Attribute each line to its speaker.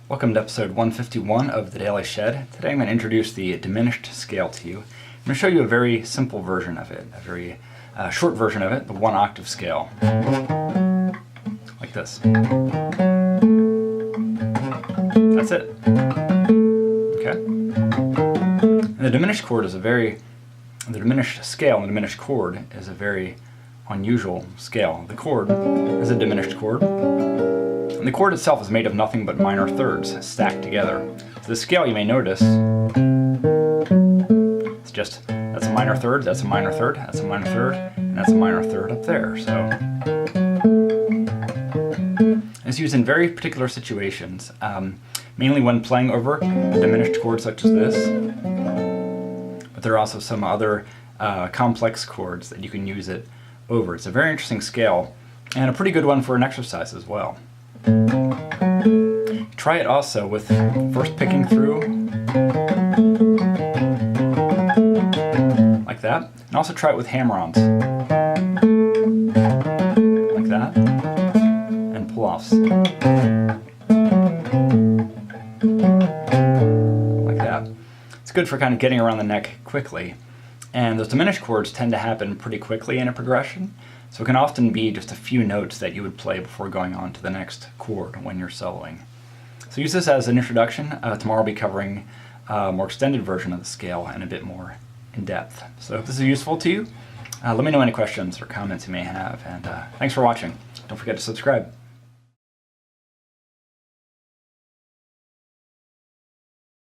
Speaker 1: Welcome to episode 151 of the Daily Shed. Today I'm going to introduce the diminished scale to you. I'm going to show you a very simple version of it, a very short version of it, the 1 octave scale. Like this. That's it. Okay? And the diminished chord is the diminished scale and the diminished chord is a very unusual scale. The chord is a diminished chord. And the chord itself is made of nothing but minor thirds stacked together. So the scale, you may notice, it's just, that's a minor third, that's a minor third, that's a minor third, and that's a minor third up there. So it's used in very particular situations, mainly when playing over a diminished chord such as this. But there are also some other complex chords that you can use it over. It's a very interesting scale, and a pretty good one for an exercise as well. Try it also with first picking through, like that, and also try it with hammer-ons, like that, and pull-offs, like that. It's good for kind of getting around the neck quickly, and those diminished chords tend to happen pretty quickly in a progression. So it can often be just a few notes that you would play before going on to the next chord when you're soloing. So use this as an introduction. Tomorrow I'll be covering a more extended version of the scale and a bit more in depth. So if this is useful to you, let me know any questions or comments you may have. And thanks for watching. Don't forget to subscribe.